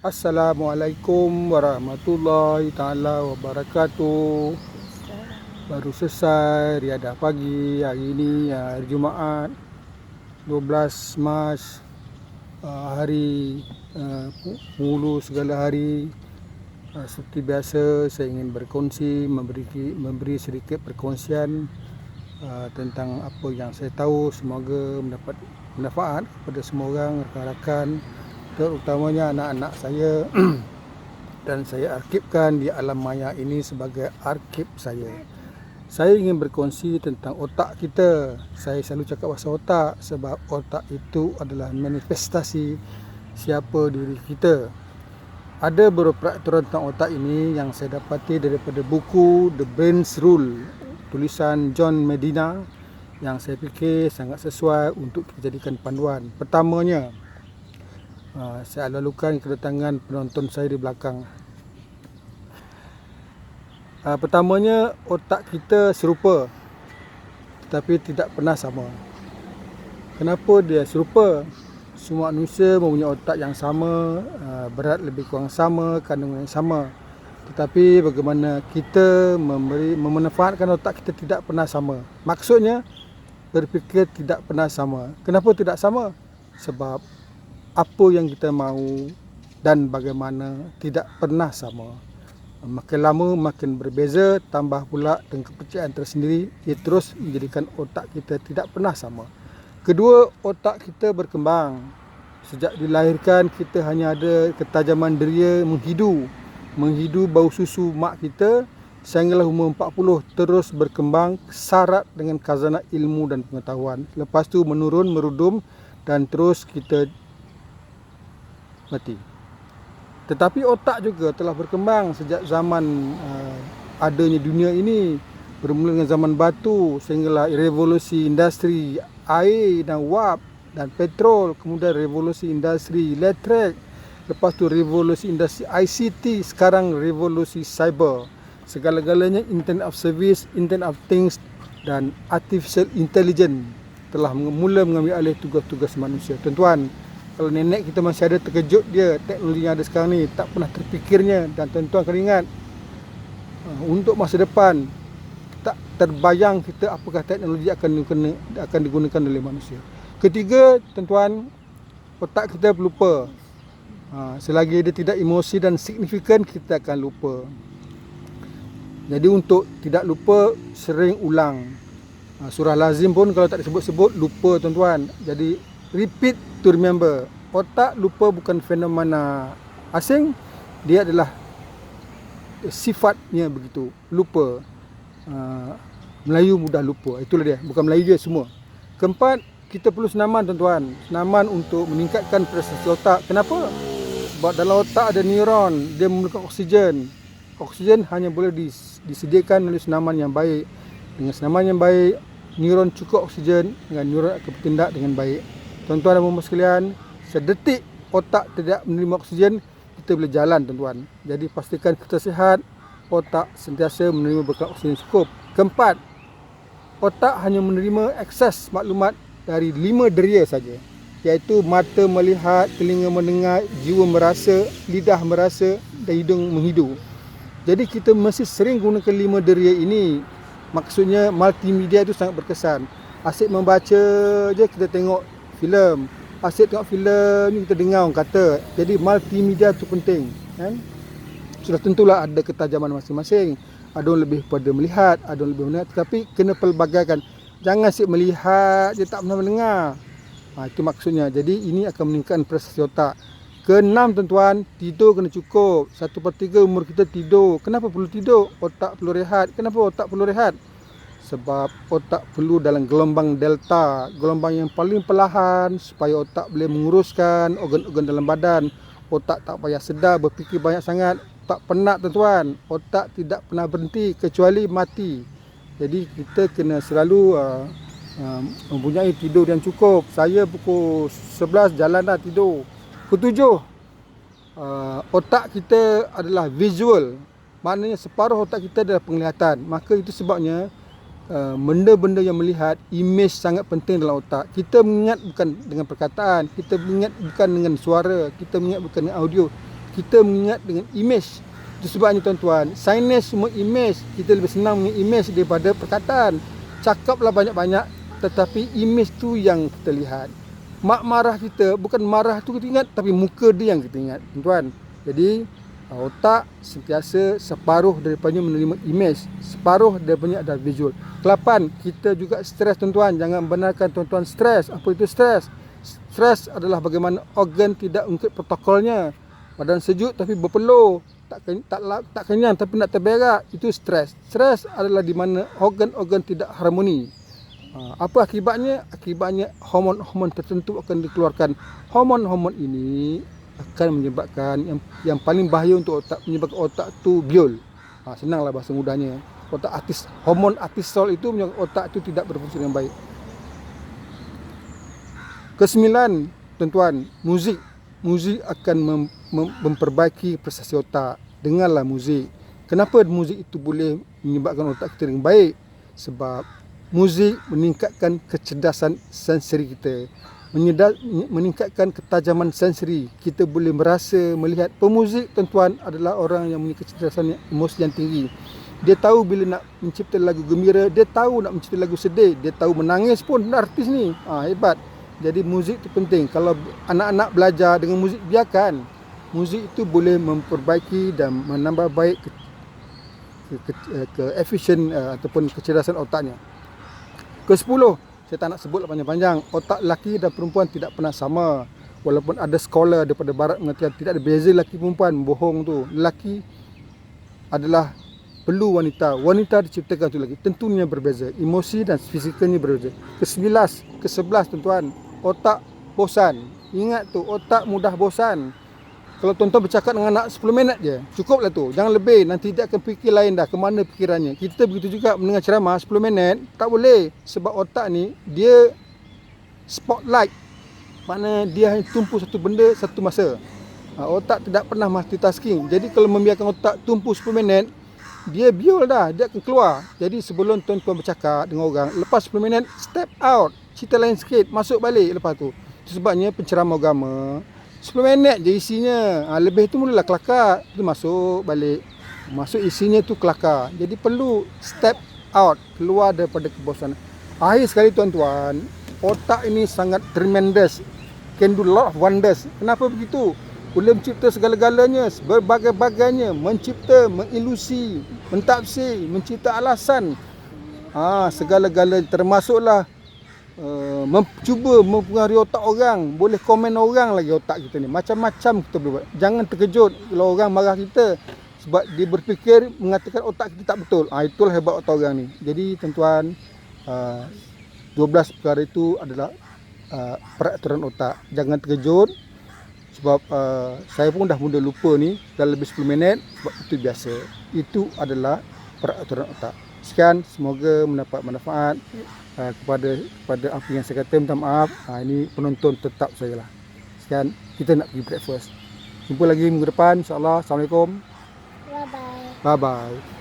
Assalamualaikum warahmatullahi taala wabarakatuh. Baru selesai riadah pagi hari ini, hari Jumaat 12 Mac, hari mulu segala hari. Seperti biasa, saya ingin berkongsi, memberi sedikit perkongsian tentang apa yang saya tahu. Semoga mendapat manfaat kepada semua orang, rakan-rakan, terutamanya anak-anak saya. Dan saya arkibkan di alam maya ini sebagai arkib saya. Saya ingin berkongsi tentang otak kita. Saya selalu cakap pasal otak sebab otak itu adalah manifestasi siapa diri kita. Ada beberapa peraturan tentang otak ini yang saya dapati daripada buku The Brain's Rule, tulisan John Medina, yang saya fikir sangat sesuai untuk dijadikan panduan. Pertamanya, saya lalukan kedatangan penonton saya di belakang. Pertamanya, otak kita serupa tetapi tidak pernah sama. Kenapa dia serupa? Semua manusia mempunyai otak yang sama, berat lebih kurang sama, kandungan yang sama. Tetapi bagaimana kita memanfaatkan otak kita tidak pernah sama. Maksudnya, berfikir tidak pernah sama. Kenapa tidak sama? Sebab apa yang kita mahu dan bagaimana tidak pernah sama. Makin lama makin berbeza, tambah pula dengan kepercayaan tersendiri, ia terus menjadikan otak kita tidak pernah sama. Kedua, otak kita berkembang. Sejak dilahirkan, kita hanya ada ketajaman deria menghidu bau susu mak kita sehinggalah umur 40, terus berkembang syarat dengan khazanah ilmu dan pengetahuan. Lepas tu menurun, merudum dan terus kita mati. Tetapi otak juga telah berkembang sejak zaman adanya dunia ini, bermula dengan zaman batu sehinggalah revolusi industri air dan wap dan petrol, kemudian revolusi industri elektrik, lepas tu revolusi industri ICT, sekarang revolusi cyber. Segala-galanya Internet of Service, Internet of Things dan Artificial Intelligence telah mula mengambil alih tugas-tugas manusia. Tuan-tuan, kalau nenek kita masih ada, terkejut dia teknologi yang ada sekarang ni, tak pernah terfikirnya. Dan tuan-tuan kena ingat, untuk masa depan tak terbayang kita apakah teknologi akan digunakan oleh manusia. Ketiga, tuan-tuan, otak kita lupa. Selagi dia tidak emosi dan signifikan, kita akan lupa. Jadi untuk tidak lupa, sering ulang. Surah lazim pun kalau tak disebut-sebut, lupa tuan-tuan. Jadi repeat to remember. Otak lupa bukan fenomena asing, dia adalah sifatnya begitu, lupa. Melayu mudah lupa, itulah dia, bukan Melayu je semua. Keempat, kita perlu senaman tuan-tuan. Senaman untuk meningkatkan prestasi otak. Kenapa? Sebab dalam otak ada neuron, dia memerlukan oksigen. Oksigen hanya boleh disediakan oleh senaman yang baik. Dengan senaman yang baik, neuron cukup oksigen, dengan neuron akan bertindak dengan baik. Tuan-tuan dan puan sekalian, sedetik otak tidak menerima oksigen, kita boleh jalan tuan-tuan. Jadi pastikan kita sihat, otak sentiasa menerima bekal oksigen cukup. Keempat, otak hanya menerima akses maklumat dari 5 deria saja, iaitu mata melihat, telinga mendengar, jiwa merasa, lidah merasa dan hidung menghidu. Jadi kita mesti sering gunakan 5 deria ini. Maksudnya multimedia itu sangat berkesan. Asyik membaca je, kita tengok filem. Asyik tengok filem ni, kita dengar orang kata. Jadi multimedia itu penting, kan? Sudah tentulah ada ketajaman masing-masing. Ada orang lebih pada melihat, ada orang lebih mendengar, tetapi kena pelbagaikan. Jangan asyik melihat je, tak pernah mendengar. Itu maksudnya. Jadi ini akan meningkatkan prestasi otak. Keenam tuan-tuan, tidur kena cukup. 1/3 umur kita tidur. Kenapa perlu tidur? Otak perlu rehat. Kenapa otak perlu rehat? Sebab otak perlu dalam gelombang delta, gelombang yang paling perlahan, supaya otak boleh menguruskan organ-organ dalam badan. Otak tak payah sedar berfikir banyak sangat, tak penat tuan-tuan. Otak tidak pernah berhenti kecuali mati. Jadi kita kena selalu mempunyai tidur yang cukup. Saya pukul 11 jalan dah tidur. Ketujuh, otak kita adalah visual. Maknanya separuh otak kita adalah penglihatan. Maka itu sebabnya benda-benda yang melihat, image sangat penting dalam otak. Kita mengingat bukan dengan perkataan, kita mengingat bukan dengan suara, kita mengingat bukan dengan audio, kita mengingat dengan image. Itu sebabnya tuan-tuan, sains semua image. Kita lebih senang mengingat image daripada perkataan. Cakaplah banyak-banyak, tetapi image tu yang kita lihat. Mak marah kita, bukan marah tu kita ingat, tapi muka dia yang kita ingat, tuan-tuan. Jadi otak sentiasa separuh daripadanya menerima image, separuh daripadanya ada visual. Kelapan, kita juga stres, tuan-tuan. Jangan benarkan tuan-tuan stres. Apa itu stres? Stres adalah bagaimana organ tidak mengikut protokolnya. Badan sejuk tapi berpeluh, tak kenyang tapi nak terberak, itu stres. Stres adalah di mana organ-organ tidak harmoni. Apa akibatnya? Akibatnya hormon-hormon tertentu akan dikeluarkan. Hormon-hormon ini akan menyebabkan yang paling bahaya untuk otak, menyebabkan otak tu biol. Senanglah bahasa mudahnya. Hormon kortisol itu menyebabkan otak tu tidak berfungsi dengan baik. Kesembilan, tuan-tuan, muzik. Muzik akan memperbaiki prestasi otak. Dengarlah muzik. Kenapa muzik itu boleh menyebabkan otak kita dengan baik? Sebab muzik meningkatkan kecerdasan sensori kita, meningkatkan ketajaman sensori. Kita boleh merasa, melihat. Pemuzik, tuan-tuan, adalah orang yang memiliki kecerdasan emosi yang tinggi. Dia tahu bila nak mencipta lagu gembira, dia tahu nak mencipta lagu sedih, dia tahu menangis pun artis ni. Hebat. Jadi muzik itu penting. Kalau anak-anak belajar dengan muzik, biarkan. Muzik itu boleh memperbaiki dan menambah baik ke efisien ataupun kecerdasan otaknya. Ke-10, saya tak nak sebut panjang-panjang. Otak lelaki dan perempuan tidak pernah sama. Walaupun ada scholar daripada barat mengatakan tidak ada beza lelaki perempuan, bohong tu. Lelaki adalah perlu wanita. Wanita diciptakan untuk lelaki. Tentunya berbeza. Emosi dan fizikalnya berbeza. Ke-11, tuan-tuan, otak bosan. Ingat tu, otak mudah bosan. Kalau tuan-tuan bercakap dengan anak 10 minit je, cukuplah tu. Jangan lebih, nanti dia akan fikir lain dah, ke mana fikirannya. Kita begitu juga mendengar ceramah 10 minit, tak boleh. Sebab otak ni, dia spotlight. Maknanya dia hanya tumpu satu benda satu masa. Otak tidak pernah multitasking. Jadi kalau membiarkan otak tumpu 10 minit, dia biol dah, dia akan keluar. Jadi sebelum tuan-tuan bercakap dengan orang, lepas 10 minit, step out. Cerita lain sikit, masuk balik lepas tu. Itu sebabnya penceramah agama 10 minit je isinya. Lebih tu mulalah kelakar. Itu masuk balik. Masuk isinya tu kelakar. Jadi perlu step out, keluar daripada kebosanan. Akhir sekali, tuan-tuan, otak ini sangat tremendous. Can do lot of wonders. Kenapa begitu? Boleh mencipta segala-galanya, berbagai-bagainya. Mencipta, mengilusi, mentafsir, mencipta alasan. Segala-galanya, termasuklah cuba mempengaruhi otak orang. Boleh komen orang lagi otak kita ni. Macam-macam kita boleh buat. Jangan terkejut kalau orang marah kita, sebab dia berfikir mengatakan otak kita tak betul. Itulah hebat otak orang ni. Jadi tuan-tuan, 12 perkara itu adalah peraturan otak. Jangan terkejut, sebab saya pun dah mula lupa ni, dah lebih 10 minit. Sebab itu biasa. Itu adalah peraturan otak. Sekian, semoga mendapat manfaat. Kepada apa yang saya kata, minta maaf. Ini penonton tetap saya lah. Sekian, kita nak pergi breakfast. Jumpa lagi minggu depan, insyaAllah. Assalamualaikum. Bye-bye. Bye-bye.